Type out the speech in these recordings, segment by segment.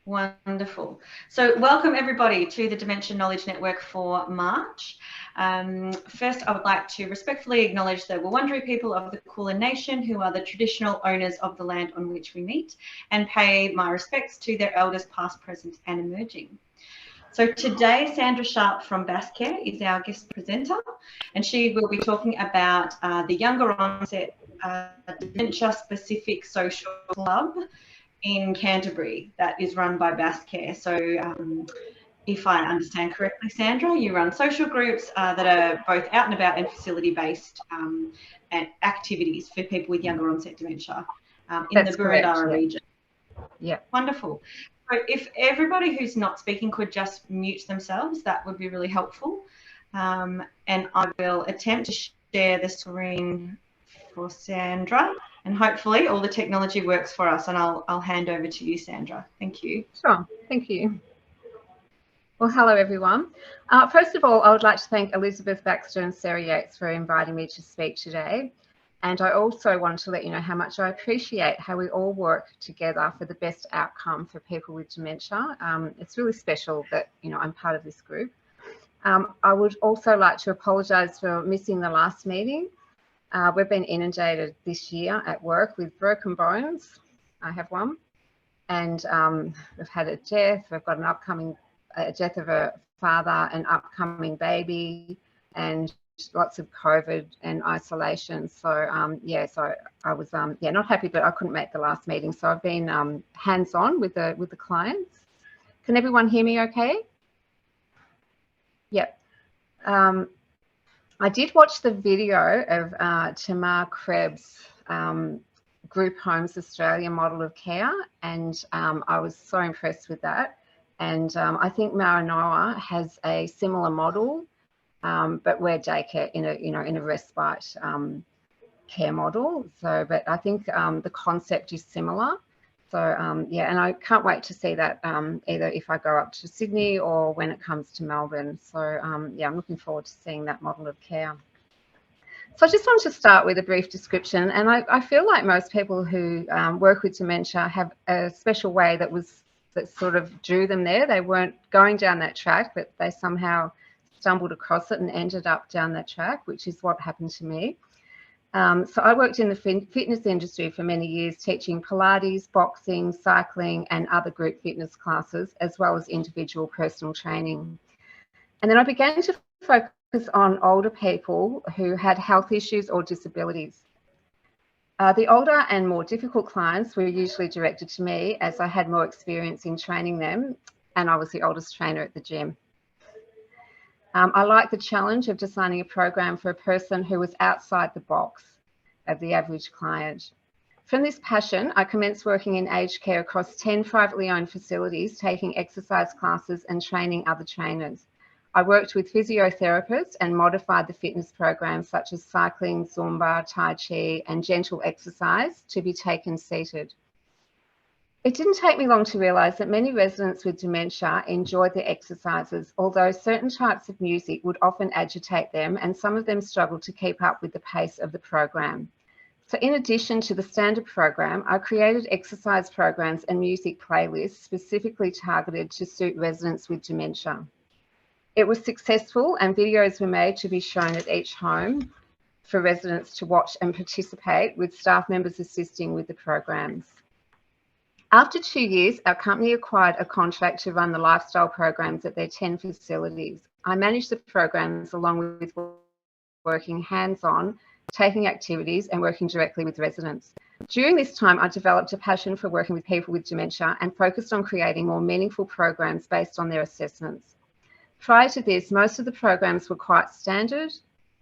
Wonderful. So welcome everybody to the Dementia Knowledge Network for March. First, I would like to respectfully acknowledge the Wurundjeri people of the Kulin Nation, who are the traditional owners of the land on which we meet, and pay my respects to their elders past, present and emerging. So today, Sandra Sharp from Basscare is our guest presenter, and she will be talking about the younger onset dementia-specific social club in Canterbury that is run by Basscare. So if I understand correctly, Sandra, you run social groups that are both out and about and facility-based activities for people with younger onset dementia in the Boroondara region. Yeah. Wonderful. So if everybody who's not speaking could just mute themselves, that would be really helpful. And I will attempt to share the screen for Sandra, and hopefully all the technology works for us, and I'll hand over to you, Sandra. Thank you. Sure, thank you. Well, hello everyone. First of all, I would like to thank Elizabeth Baxter and Sarah Yates for inviting me to speak today. And I also want to let you know how much I appreciate how we all work together for the best outcome for people with dementia. It's really special that, I'm part of this group. I would also like to apologise for missing the last meeting. We've been inundated this year at work with broken bones. I have one. And we've had a death. We've got an upcoming death of a father, an upcoming baby, and lots of COVID and isolation. So so I was not happy, but I couldn't make the last meeting. So I've been hands-on with the clients. Can everyone hear me okay? Yep. I did watch the video of Tamar Krebs' Group Homes Australia model of care, and I was so impressed with that. And I think Maranoa has a similar model, but we're daycare in a respite care model. So, but I think the concept is similar. So and I can't wait to see that either if I go up to Sydney or when it comes to Melbourne. So I'm looking forward to seeing that model of care. So I just wanted to start with a brief description, and I feel like most people who work with dementia have a special way that sort of drew them there. They weren't going down that track, but they somehow stumbled across it and ended up down that track, which is what happened to me. So I worked in the fitness industry for many years, teaching Pilates, boxing, cycling, and other group fitness classes, as well as individual personal training. And then I began to focus on older people who had health issues or disabilities. The older and more difficult clients were usually directed to me, as I had more experience in training them, and I was the oldest trainer at the gym. I like the challenge of designing a program for a person who was outside the box of the average client. From this passion, I commenced working in aged care across 10 privately owned facilities, taking exercise classes and training other trainers. I worked with physiotherapists and modified the fitness programs such as cycling, Zumba, Tai Chi, and gentle exercise to be taken seated. It didn't take me long to realise that many residents with dementia enjoyed the exercises, although certain types of music would often agitate them, and some of them struggled to keep up with the pace of the program. So in addition to the standard program, I created exercise programs and music playlists specifically targeted to suit residents with dementia. It was successful, and videos were made to be shown at each home for residents to watch and participate, with staff members assisting with the programs. After 2 years, our company acquired a contract to run the lifestyle programs at their 10 facilities. I managed the programs along with working hands-on, taking activities and working directly with residents. During this time, I developed a passion for working with people with dementia and focused on creating more meaningful programs based on their assessments. Prior to this, most of the programs were quite standard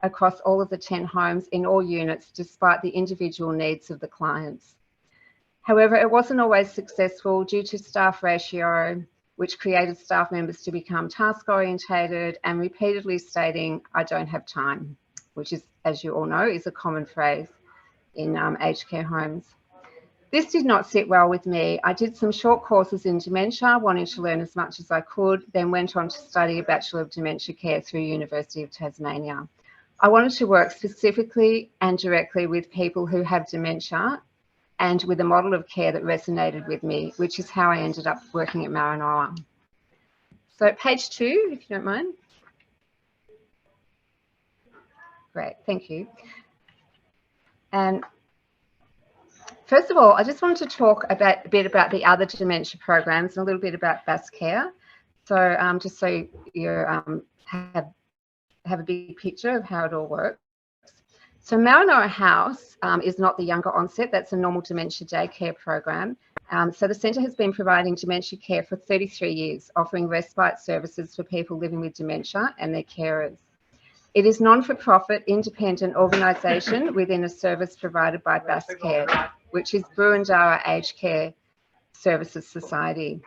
across all of the 10 homes in all units, despite the individual needs of the clients. However, it wasn't always successful due to staff ratio, which created staff members to become task-orientated and repeatedly stating, "I don't have time," which is, as you all know, is a common phrase in aged care homes. This did not sit well with me. I did some short courses in dementia, wanting to learn as much as I could, then went on to study a Bachelor of Dementia Care through University of Tasmania. I wanted to work specifically and directly with people who have dementia and with a model of care that resonated with me, which is how I ended up working at Maranoa. So page 2, if you don't mind. Great, thank you. And first of all, I just wanted to talk a bit about the other dementia programs and a little bit about Basscare. So just so you have a big picture of how it all works. So Maranoa House is not the younger onset, that's a normal dementia daycare program. So the centre has been providing dementia care for 33 years, offering respite services for people living with dementia and their carers. It is non-for-profit, independent organisation within a service provided by Basscare, which is Burundara Aged Care Services Society.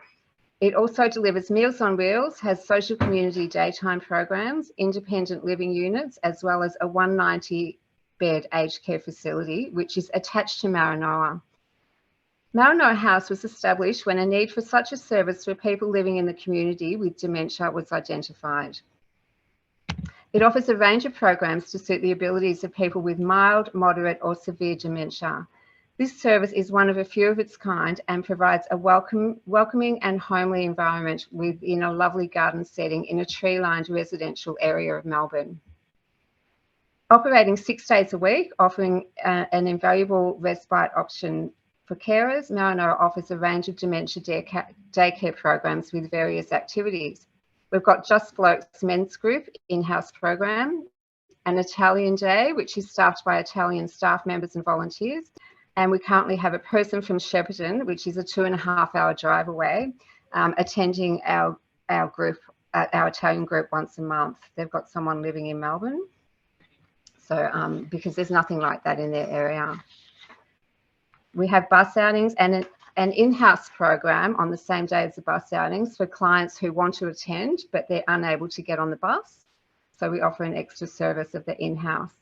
It also delivers Meals on Wheels, has social community daytime programs, independent living units, as well as a 190-bed aged care facility, which is attached to Maranoa. Maranoa House was established when a need for such a service for people living in the community with dementia was identified. It offers a range of programs to suit the abilities of people with mild, moderate or severe dementia. This service is one of a few of its kind and provides a welcoming and homely environment within a lovely garden setting in a tree-lined residential area of Melbourne. Operating 6 days a week, offering an invaluable respite option for carers, Maranoa offers a range of dementia daycare programs with various activities. We've got Just Blokes Men's Group in-house program, an Italian Day, which is staffed by Italian staff members and volunteers. And we currently have a person from Shepparton, which is a 2.5-hour drive away, attending our group, our Italian group once a month. They've got someone living in Melbourne. So because there's nothing like that in their area. We have bus outings and an in-house program on the same day as the bus outings for clients who want to attend, but they're unable to get on the bus. So we offer an extra service of the in-house.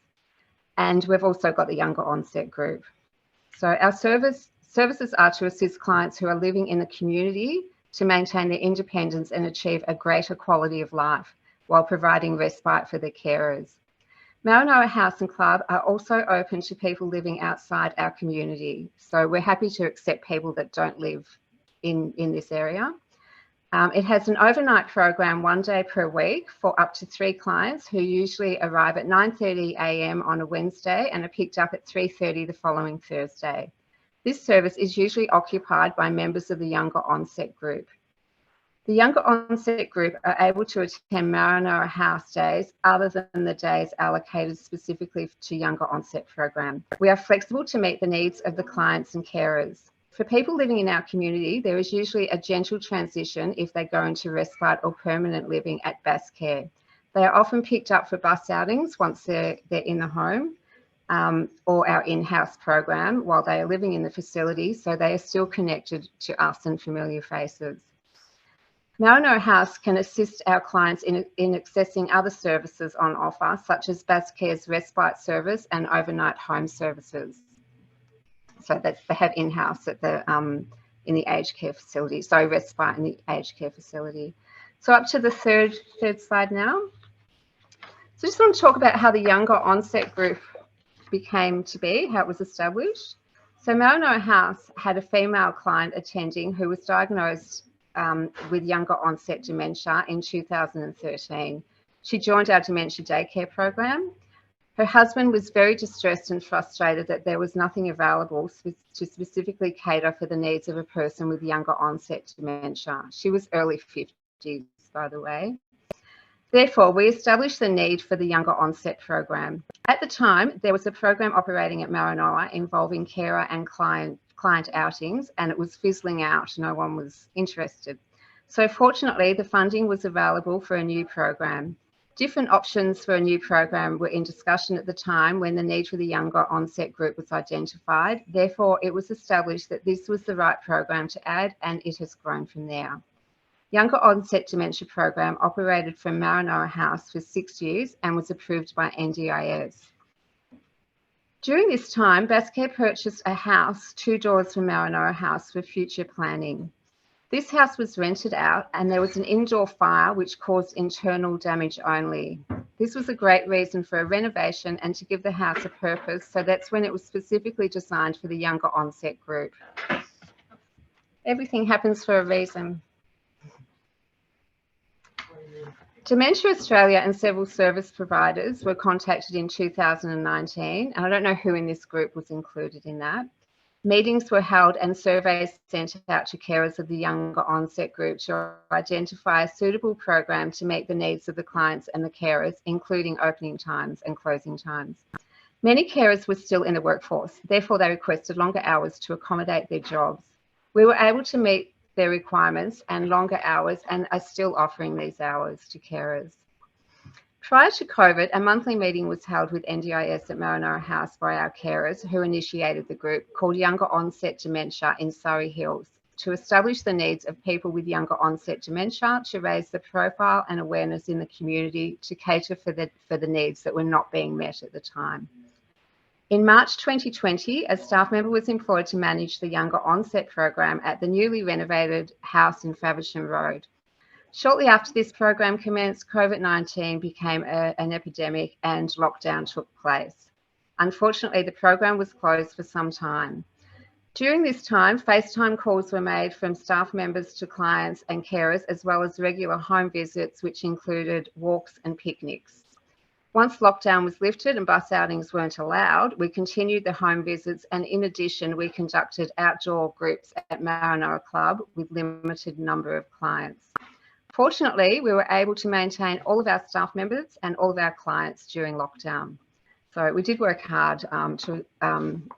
And we've also got the younger onset group. So our services are to assist clients who are living in the community to maintain their independence and achieve a greater quality of life while providing respite for their carers. Maranoa House and Club are also open to people living outside our community. So we're happy to accept people that don't live in this area. It has an overnight program 1 day per week for up to 3 clients who usually arrive at 9:30 a.m. on a Wednesday and are picked up at 3:30 the following Thursday. This service is usually occupied by members of the younger onset group. The younger onset group are able to attend Maranoa House days other than the days allocated specifically to younger onset program. We are flexible to meet the needs of the clients and carers. For people living in our community, there is usually a gentle transition if they go into respite or permanent living at Basscare. They are often picked up for bus outings once they're in the home or our in-house program while they are living in the facility, so they are still connected to us and familiar faces. Maranoa House can assist our clients in accessing other services on offer, such as Basscare's respite service and overnight home services. So that they have in-house at the in the aged care facility. So respite in the aged care facility. So up to the third slide now. So I just want to talk about how the younger onset group became to be, how it was established. So Maranoa House had a female client attending who was diagnosed with younger onset dementia in 2013. She joined our dementia daycare program. Her husband was very distressed and frustrated that there was nothing available to specifically cater for the needs of a person with younger onset dementia. She was early 50s, by the way. Therefore, we established the need for the younger onset program. At the time, there was a program operating at Maranoa involving carer and client outings, and it was fizzling out. No one was interested. So fortunately, the funding was available for a new program. Different options for a new program were in discussion at the time when the need for the younger onset group was identified. Therefore, it was established that this was the right program to add, and it has grown from there. Younger onset dementia program operated from Maranoa House for 6 years and was approved by NDIS. During this time, Basscare purchased a house 2 doors from Maranoa House for future planning. This house was rented out and there was an indoor fire which caused internal damage only. This was a great reason for a renovation and to give the house a purpose, so that's when it was specifically designed for the younger onset group. Everything happens for a reason. Dementia Australia and several service providers were contacted in 2019, and I don't know who in this group was included in that. Meetings were held and surveys sent out to carers of the younger onset group to identify a suitable program to meet the needs of the clients and the carers, including opening times and closing times. Many carers were still in the workforce, therefore they requested longer hours to accommodate their jobs. We were able to meet their requirements and longer hours and are still offering these hours to carers. Prior to COVID, a monthly meeting was held with NDIS at Marinara House by our carers who initiated the group, called Younger Onset Dementia in Surrey Hills, to establish the needs of people with younger onset dementia, to raise the profile and awareness in the community, to cater for the needs that were not being met at the time. In March 2020, a staff member was employed to manage the Younger Onset program at the newly renovated house in Faversham Road. Shortly after this program commenced, COVID-19 became an epidemic and lockdown took place. Unfortunately, the program was closed for some time. During this time, FaceTime calls were made from staff members to clients and carers, as well as regular home visits, which included walks and picnics. Once lockdown was lifted and bus outings weren't allowed, we continued the home visits, and in addition, we conducted outdoor groups at Marinara Club with limited number of clients. Fortunately, we were able to maintain all of our staff members and all of our clients during lockdown. So we did work hard to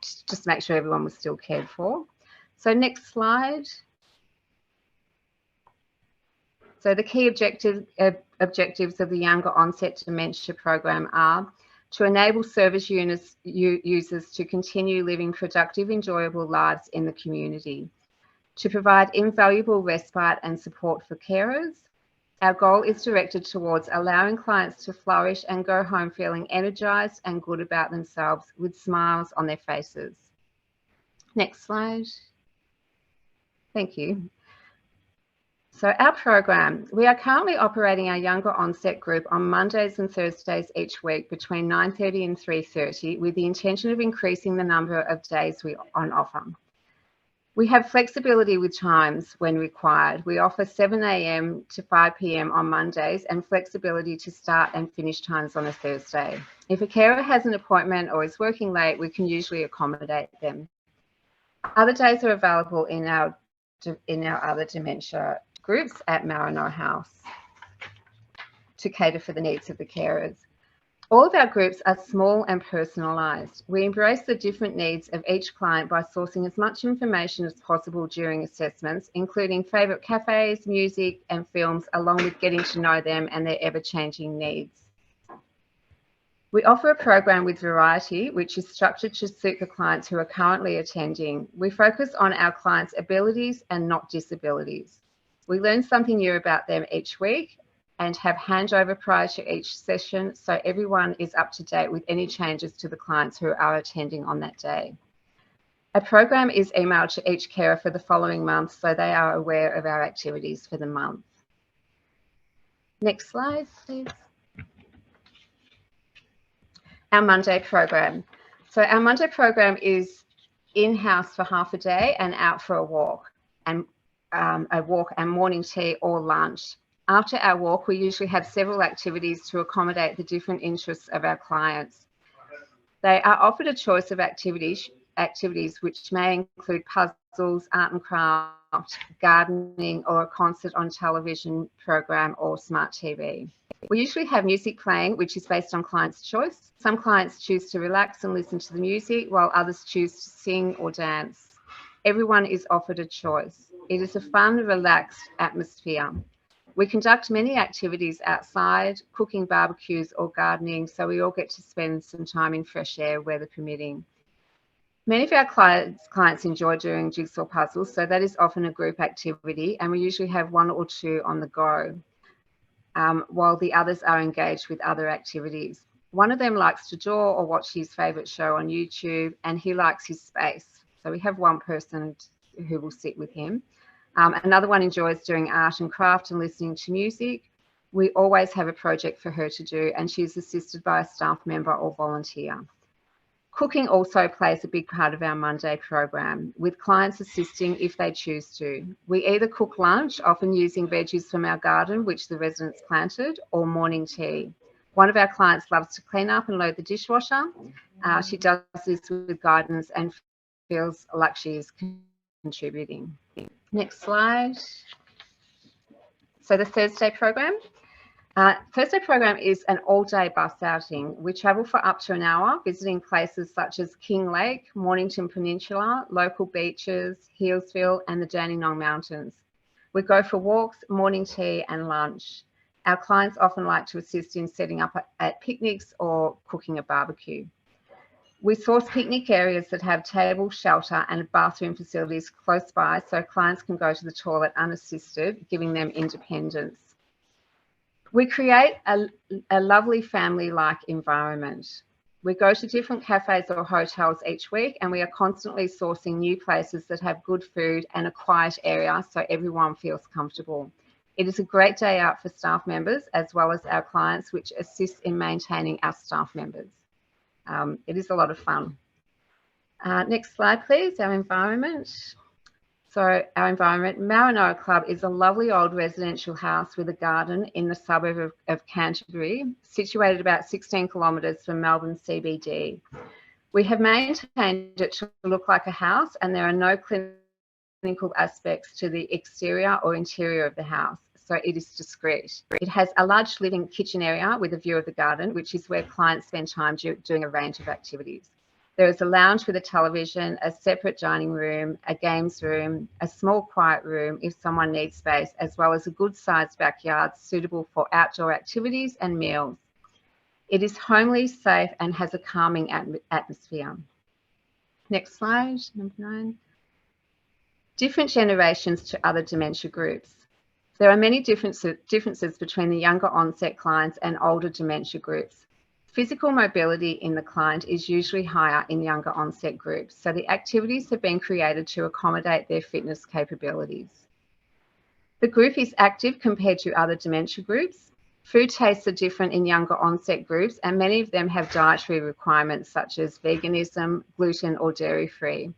just make sure everyone was still cared for. So next slide. So the key objectives of the Younger Onset Dementia program are to enable service users to continue living productive, enjoyable lives in the community, to provide invaluable respite and support for carers. Our goal is directed towards allowing clients to flourish and go home feeling energised and good about themselves with smiles on their faces. Next slide. Thank you. So our program, we are currently operating our Younger Onset group on Mondays and Thursdays each week between 9:30 and 3:30 with the intention of increasing the number of days we on offer. We have flexibility with times when required. We offer 7 a.m. to 5 p.m. on Mondays and flexibility to start and finish times on a Thursday. If a carer has an appointment or is working late, we can usually accommodate them. Other days are available in our other dementia groups at Marinara House to cater for the needs of the carers. All of our groups are small and personalised. We embrace the different needs of each client by sourcing as much information as possible during assessments, including favourite cafes, music and films, along with getting to know them and their ever-changing needs. We offer a program with variety, which is structured to suit the clients who are currently attending. We focus on our clients' abilities and not disabilities. We learn something new about them each week and have handover prior to each session, so everyone is up to date with any changes to the clients who are attending on that day. A program is emailed to each carer for the following month, so they are aware of our activities for the month. Next slide, please. Our Monday program. So our Monday program is in-house for half a day and out for a walk and morning tea or lunch. After our walk, we usually have several activities to accommodate the different interests of our clients. They are offered a choice of activities which may include puzzles, art and craft, gardening, or a concert on television program or smart TV. We usually have music playing, which is based on clients' choice. Some clients choose to relax and listen to the music, while others choose to sing or dance. Everyone is offered a choice. It is a fun, relaxed atmosphere. We conduct many activities outside, cooking, barbecues or gardening, so we all get to spend some time in fresh air, weather permitting. Many of our clients enjoy doing jigsaw puzzles, so that is often a group activity, and we usually have 1 or 2 on the go, while the others are engaged with other activities. One of them likes to draw or watch his favourite show on YouTube, and he likes his space. So we have one person who will sit with him. Another one enjoys doing art and craft and listening to music. We always have a project for her to do, and she's assisted by a staff member or volunteer. Cooking also plays a big part of our Monday program, with clients assisting if they choose to. We either cook lunch, often using veggies from our garden, which the residents planted, or morning tea. One of our clients loves to clean up and load the dishwasher. She does this with guidance and feels like she is contributing. Next slide. So the Thursday program. Thursday program is an all-day bus outing. We travel for up to an hour, visiting places such as King Lake, Mornington Peninsula, local beaches, Healesville, and the Dandenong Mountains. We go for walks, morning tea, and lunch. Our clients often like to assist in setting up at picnics or cooking a barbecue. We source picnic areas that have table, shelter, and bathroom facilities close by so clients can go to the toilet unassisted, giving them independence. We create a lovely family-like environment. We go to different cafes or hotels each week, and we are constantly sourcing new places that have good food and a quiet area so everyone feels comfortable. It is a great day out for staff members as well as our clients, which assists in maintaining our staff members. It is a lot of fun. Next slide, please, our environment. So our environment, Maranoa Club is a lovely old residential house with a garden in the suburb of Canterbury, situated about 16 kilometres from Melbourne CBD. We have maintained it to look like a house, and there are no clinical aspects to the exterior or interior of the house, so it is discreet. It has a large living kitchen area with a view of the garden, which is where clients spend time doing a range of activities. There is a lounge with a television, a separate dining room, a games room, a small quiet room if someone needs space, as well as a good-sized backyard suitable for outdoor activities and meals. It is homely, safe, and has a calming atmosphere. Next slide, number 9. Different generations to other dementia groups. There are many differences between the younger onset clients and older dementia groups. Physical mobility in the client is usually higher in younger onset groups, so the activities have been created to accommodate their fitness capabilities. The group is active compared to other dementia groups. Food tastes are different in younger onset groups, and many of them have dietary requirements such as veganism, gluten, or dairy-free.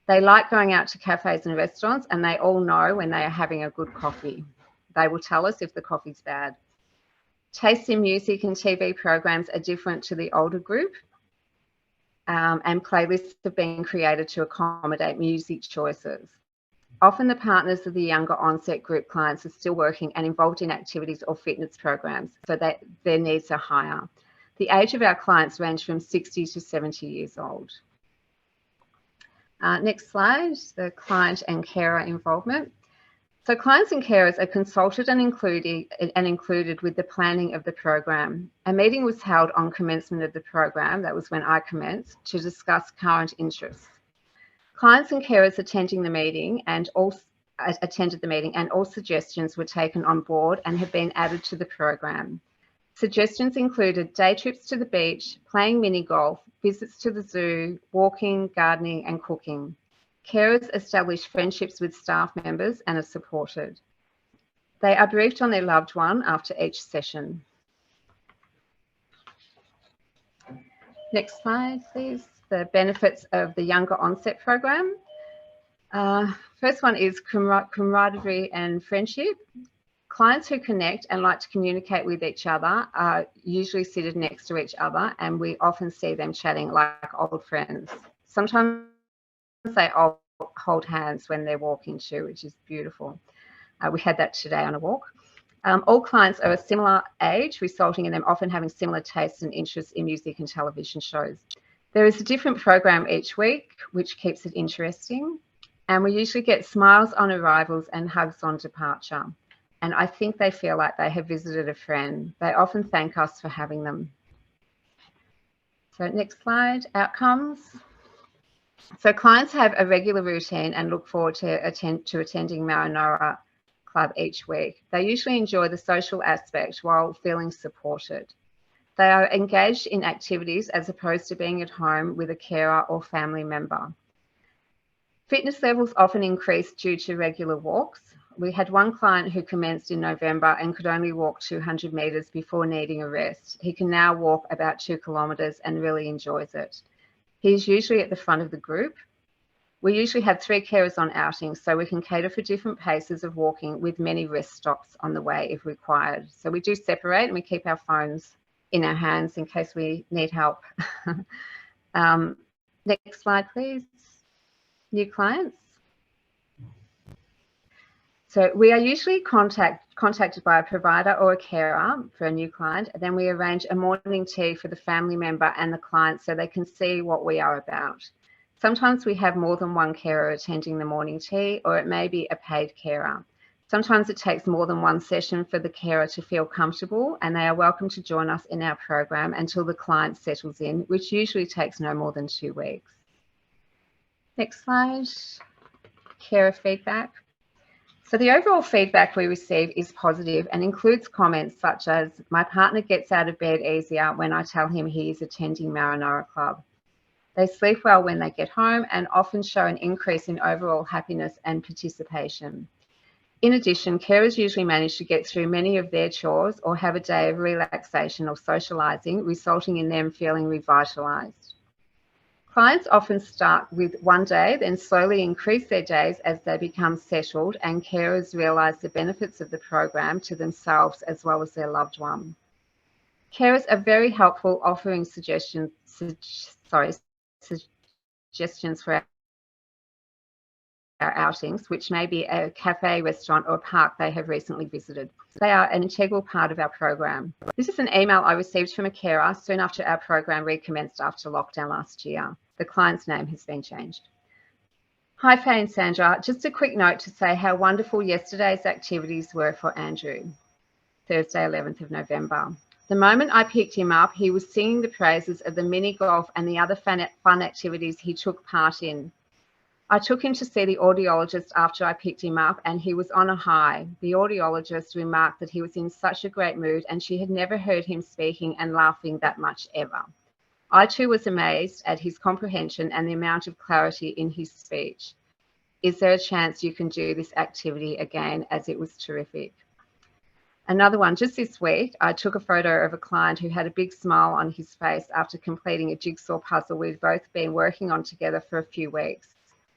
They like going out to cafes and restaurants, and they all know when they are having a good coffee. They will tell us if the coffee's bad. Tastes in music and TV programs are different to the older group, and playlists have been created to accommodate music choices. Often the partners of the younger onset group clients are still working and involved in activities or fitness programs, so that their needs are higher. The age of our clients range from 60 to 70 years old. Next slide, the client and carer involvement. So clients and carers are consulted and included with the planning of the program. A meeting was held on commencement of the program, that was when I commenced, to discuss current interests. Clients and carers attended the meeting and all suggestions were taken on board and have been added to the program. Suggestions included day trips to the beach, playing mini golf, visits to the zoo, walking, gardening and cooking. Carers establish friendships with staff members and are supported. They are briefed on their loved one after each session. Next slide, please. The benefits of the younger onset program. First one is camaraderie and friendship. Clients who connect and like to communicate with each other are usually seated next to each other, and we often see them chatting like old friends. Sometimes they hold hands when they're walking too, which is beautiful. We had that today on a walk. All clients are a similar age, resulting in them often having similar tastes and interests in music and television shows. There is a different program each week, which keeps it interesting. And we usually get smiles on arrivals and hugs on departure. And I think they feel like they have visited a friend. They often thank us for having them. So next slide, outcomes. So clients have a regular routine and look forward to attending Maranoa Club each week. They usually enjoy the social aspect while feeling supported. They are engaged in activities as opposed to being at home with a carer or family member. Fitness levels often increase due to regular walks. We had one client who commenced in November and could only walk 200 metres before needing a rest. He can now walk about 2 kilometres and really enjoys it. He's usually at the front of the group. We usually have 3 carers on outings, so we can cater for different paces of walking with many rest stops on the way if required. So we do separate and we keep our phones in our hands in case we need help. Next slide, please. New clients. So we are usually contacted by a provider or a carer for a new client, and then we arrange a morning tea for the family member and the client so they can see what we are about. Sometimes we have more than one carer attending the morning tea, or it may be a paid carer. Sometimes it takes more than one session for the carer to feel comfortable, and they are welcome to join us in our program until the client settles in, which usually takes no more than 2 weeks. Next slide, carer feedback. So the overall feedback we receive is positive and includes comments such as, my partner gets out of bed easier when I tell him he is attending Marinara Club. They sleep well when they get home and often show an increase in overall happiness and participation. In addition, carers usually manage to get through many of their chores or have a day of relaxation or socialising, resulting in them feeling revitalised. Clients often start with 1 day, then slowly increase their days as they become settled, and carers realise the benefits of the program to themselves as well as their loved one. Carers are very helpful, offering suggestions for our outings, which may be a cafe, restaurant or park they have recently visited. They are an integral part of our program. This is an email I received from a carer soon after our program recommenced after lockdown last year. The client's name has been changed. Hi Faye and Sandra, just a quick note to say how wonderful yesterday's activities were for Andrew, Thursday 11th of November. The moment I picked him up, he was singing the praises of the mini golf and the other fun activities he took part in. I took him to see the audiologist after I picked him up and he was on a high. The audiologist remarked that he was in such a great mood and she had never heard him speaking and laughing that much ever. I too was amazed at his comprehension and the amount of clarity in his speech. Is there a chance you can do this activity again, as it was terrific? Another one, just this week, I took a photo of a client who had a big smile on his face after completing a jigsaw puzzle we'd both been working on together for a few weeks.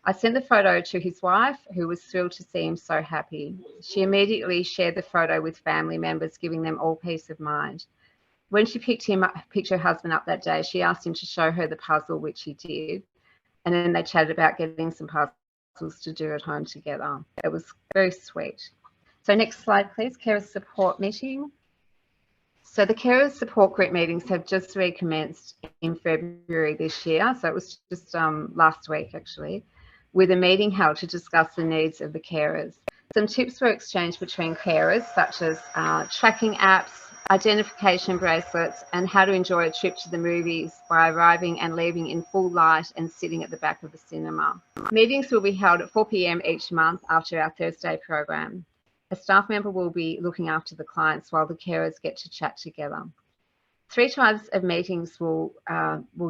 I sent the photo to his wife, who was thrilled to see him so happy. She immediately shared the photo with family members, giving them all peace of mind. When she picked her husband up that day, she asked him to show her the puzzle, which he did. And then they chatted about getting some puzzles to do at home together. It was very sweet. So next slide, please, carer support meeting. So the carer support group meetings have just recommenced in February this year. So it was just last week, actually, with a meeting held to discuss the needs of the carers. Some tips were exchanged between carers, such as tracking apps, identification bracelets, and how to enjoy a trip to the movies by arriving and leaving in full light and sitting at the back of the cinema. Meetings will be held at 4 p.m. each month after our Thursday program. A staff member will be looking after the clients while the carers get to chat together. 3 types of meetings will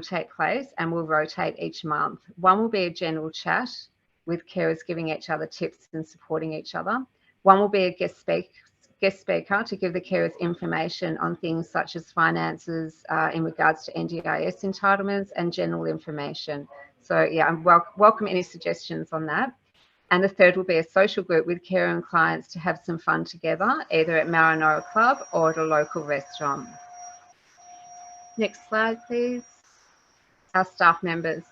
take place and will rotate each month. One will be a general chat with carers giving each other tips and supporting each other. One will be a guest speaker to give the carers information on things such as finances in regards to NDIS entitlements and general information. So yeah, I welcome any suggestions on that. And the third will be a social group with carer and clients to have some fun together, either at Marinara Club or at a local restaurant. Next slide, please. Our staff members.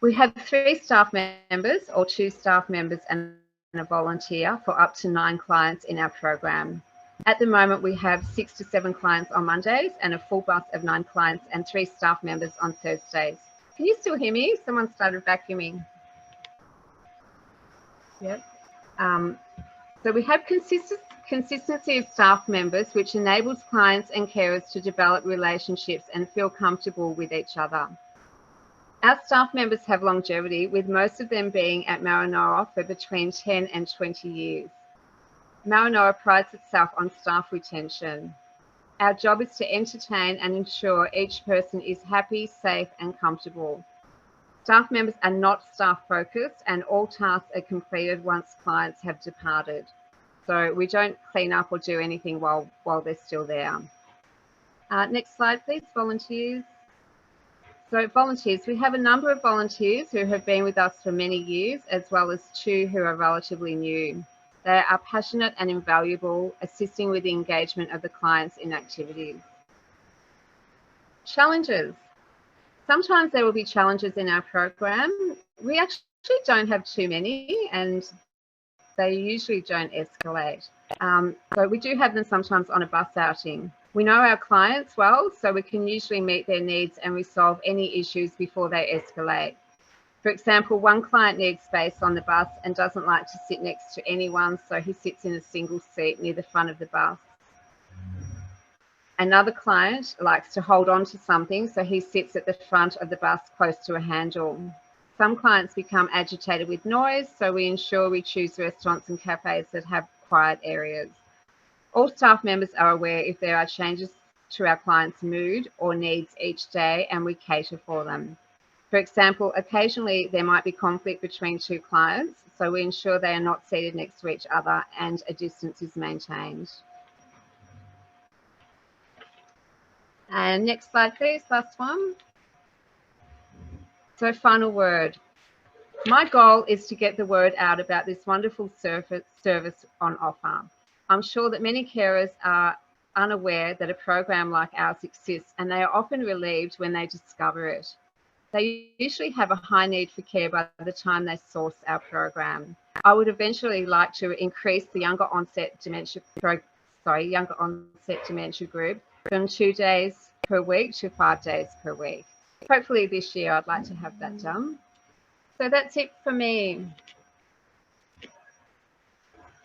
We have 3 staff members or 2 staff members and a volunteer for up to 9 clients in our program. At the moment, we have 6 to 7 clients on Mondays and a full bus of 9 clients and 3 staff members on Thursdays. Can you still hear me? Someone started vacuuming. Yep. So we have consistency of staff members, which enables clients and carers to develop relationships and feel comfortable with each other. Our staff members have longevity, with most of them being at Marinara for between 10 and 20 years. Marinara prides itself on staff retention. Our job is to entertain and ensure each person is happy, safe and comfortable. Staff members are not staff focused and all tasks are completed once clients have departed. So we don't clean up or do anything while they're still there. Next slide, please, volunteers. So volunteers, we have a number of volunteers who have been with us for many years, as well as 2 who are relatively new. They are passionate and invaluable, assisting with the engagement of the clients in activities. Challenges. Sometimes there will be challenges in our program. We actually don't have too many, and they usually don't escalate. So we do have them sometimes on a bus outing. We know our clients well, so we can usually meet their needs and resolve any issues before they escalate. For example, one client needs space on the bus and doesn't like to sit next to anyone, so he sits in a single seat near the front of the bus. Another client likes to hold on to something, so he sits at the front of the bus close to a handle. Some clients become agitated with noise, so we ensure we choose restaurants and cafes that have quiet areas. All staff members are aware if there are changes to our clients' mood or needs each day, and we cater for them. For example, occasionally there might be conflict between 2 clients, so we ensure they are not seated next to each other and a distance is maintained. And next slide, please, last one. So final word. My goal is to get the word out about this wonderful service on offer. I'm sure that many carers are unaware that a program like ours exists, and they are often relieved when they discover it. They usually have a high need for care by the time they source our program. I would eventually like to increase the younger onset dementia group from 2 days per week to 5 days per week. Hopefully this year I'd like to have that done. So that's it for me.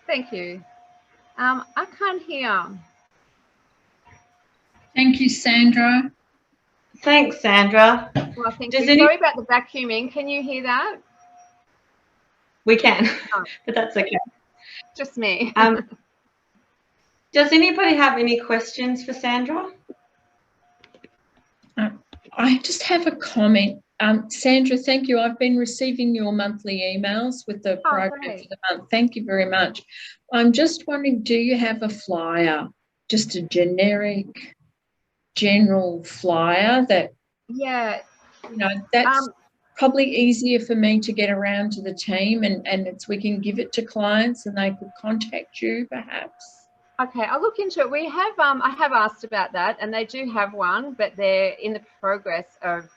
Thank you. I can't hear. Thank you, Sandra. Thanks, Sandra. Well, thank you. Sorry about the vacuuming. Can you hear that? We can, but that's okay. Just me. Does anybody have any questions for Sandra? I just have a comment. Sandra, thank you. I've been receiving your monthly emails with the program for the month. Thank you very much. I'm just wondering, do you have a flyer, just a generic, general flyer that, yeah, you know, that's probably easier for me to get around to the team, and we can give it to clients and they could contact you perhaps? Okay, I'll look into it. We have, I have asked about that, and they do have one, but they're in the progress of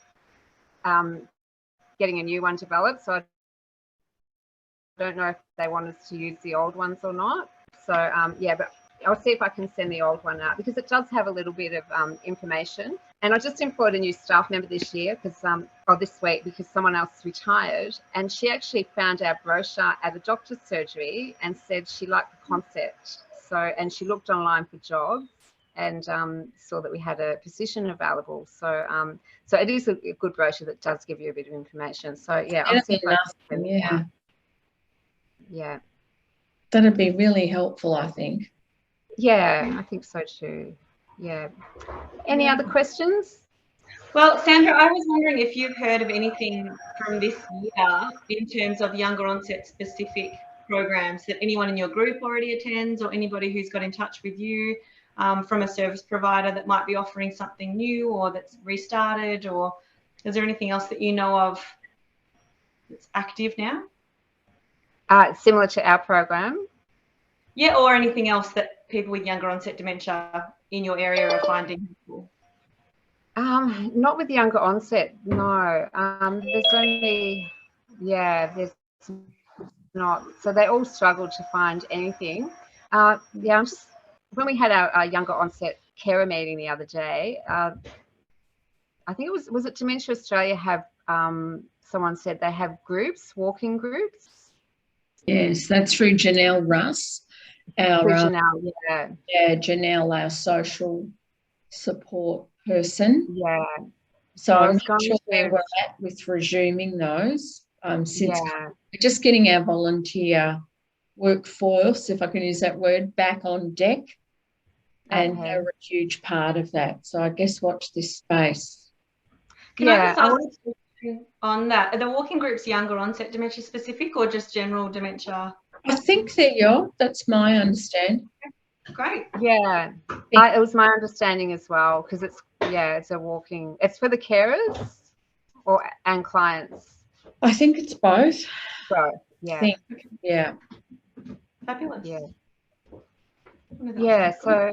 getting a new one developed. So I don't know if they want us to use the old ones or not. So yeah, but I'll see if I can send the old one out, because it does have a little bit of information. And I just employed a new staff member this year, or this week, because someone else retired, and she actually found our brochure at a doctor's surgery and said she liked the concept. So, and she looked online for jobs and saw that we had a position available. So, so it is a good brochure that does give you a bit of information. So yeah, I'll see if I can. Yeah. Yeah. That'd be really helpful, I think. Yeah, I think so too. Yeah. Any other questions? Well, Sandra, I was wondering if you've heard of anything from this year in terms of younger onset specific programs that anyone in your group already attends, or anybody who's got in touch with you from a service provider that might be offering something new or that's restarted, or is there anything else that you know of that's active now? Similar to our program? Yeah, or anything else that people with younger onset dementia in your area are finding helpful? Not with younger onset, no. There's only, yeah, there's not. So they all struggle to find anything. Yeah, I'm just, when we had our younger onset carer meeting the other day, I think it was it Dementia Australia have, someone said they have groups, walking groups? Yes, that's through Janelle Russ. Janelle, yeah. Yeah, Janelle, our social support person. Yeah. So I'm not sure where we're at with resuming those. Since we're just getting our volunteer workforce, if I can use that word, back on deck, and they're a huge part of that. So I guess watch this space. Can I just ask on that? Are the walking groups younger onset dementia specific or just general dementia? I think they're YOD. That's my understanding. Great. Yeah, it was my understanding as well, because it's a walking. It's for the carers and clients. I think it's both. So yeah, yeah. Fabulous. Yeah. Yeah. So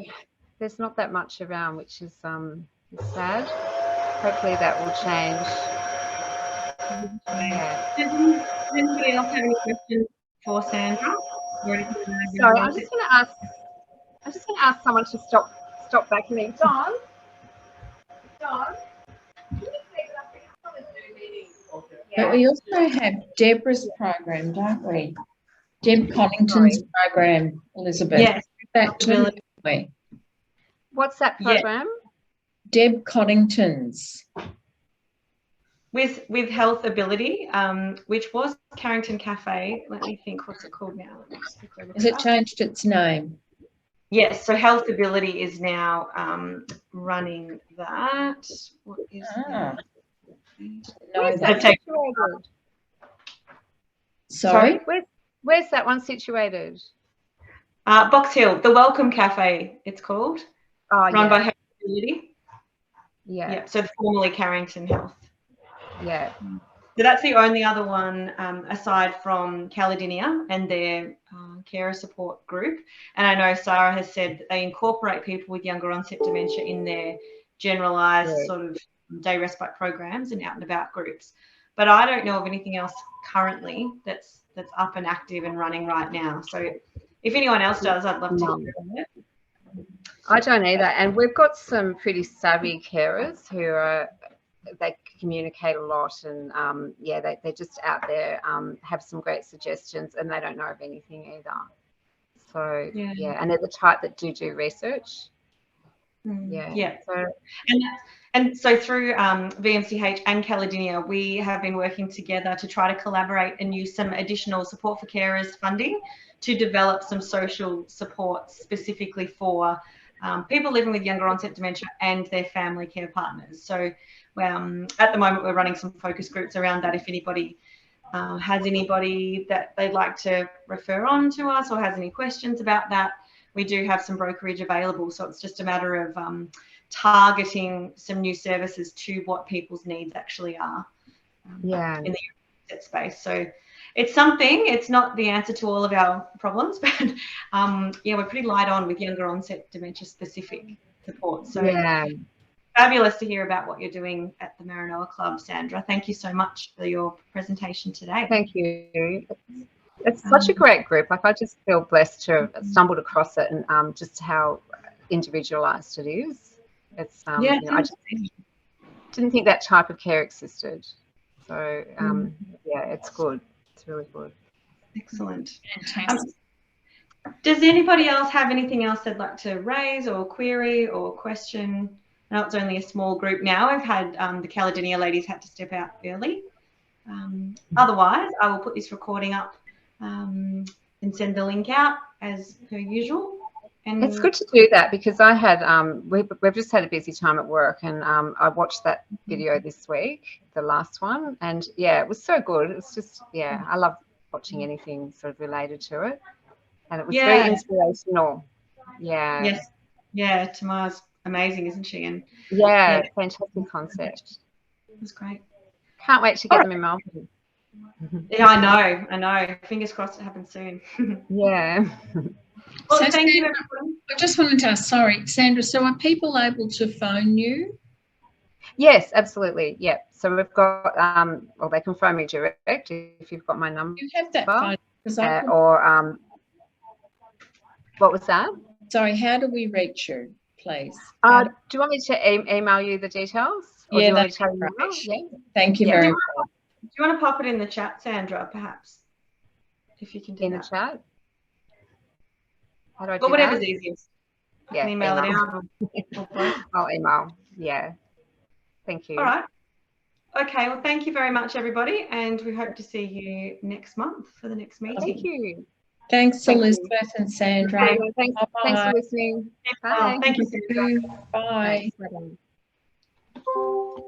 there's not that much around, which is sad. Hopefully that will change. Yeah. Does anybody else have any questions for Sandra? Sorry, I'm just going to ask someone to stop back me. Don. But we also have Deborah's program, don't we? Deb Connington's program, Elizabeth. Yes. That too, What's that program? Deb Connington's. With Health Ability, which was Carrington Cafe. Let me think, what's it called now? Has it changed its name? Yes, so Health Ability is now running that. What is that? Sorry? Where's that one situated? Box Hill, the Welcome Cafe, it's called. Run by Health Ability. Yeah. So formerly Carrington Health. Yeah. So that's the only other one aside from Caledonia and their carer support group. And I know Sarah has said that they incorporate people with younger onset dementia in their generalised sort of day respite programs and out and about groups. But I don't know of anything else currently that's up and active and running right now. So if anyone else does, I'd love to hear about it. I don't either. And we've got some pretty savvy carers who they communicate a lot, and they're just out there, have some great suggestions, and they don't know of anything either. So and they're the type that do research. And so through VMCH and Caledonia, we have been working together to try to collaborate and use some additional support for carers funding to develop some social support specifically for people living with younger onset dementia and their family care partners. So at the moment, we're running some focus groups around that. If anybody has anybody that they'd like to refer on to us or has any questions about that, we do have some brokerage available. So it's just a matter of targeting some new services to what people's needs actually are in the onset space. So it's something, it's not the answer to all of our problems, but we're pretty light on with younger onset dementia specific support. So fabulous to hear about what you're doing at the Maranoa Club, Sandra. Thank you so much for your presentation today. Thank you. It's such a great group. Like, I just feel blessed to have stumbled across it, and just how individualized it is. It's I just didn't think that type of care existed. So it's good. It's really good. Excellent. Does anybody else have anything else they'd like to raise or query or question? I know it's only a small group now. I've had the Caledonia ladies had to step out early. Otherwise, I will put this recording up and send the link out as per usual. And it's good to do that, because I had we've just had a busy time at work, and I watched that video this week, the last one, and it was so good. It's just I love watching anything sort of related to it, and it was very inspirational. Tamar's amazing, isn't she? And fantastic concept. It was great. Can't wait to get them in Melbourne. Yeah, I know. Fingers crossed it happens soon. Well, So thank you, Sandra, everyone. I just wanted to ask, sorry, Sandra, so are people able to phone you? Yes, absolutely. Yeah. So we've got, they can phone me direct if you've got my number. You have that phone? What was that? Sorry, how do we reach you, please? Do you want me to email you the details? Or do you want me to tell you now? Thank you very much. Do you want to pop it in the chat, Sandra, perhaps? If you can do that. In the chat? How do I do whatever's that? easiest. Yeah, can email it out. I'll email. Yeah. Thank you. All right. Okay. Well, thank you very much, everybody, and we hope to see you next month for the next meeting. Thank you. Thanks, Elizabeth and Sandra. Okay, thanks for listening. Bye. Thank you, Sandra. Bye. Bye.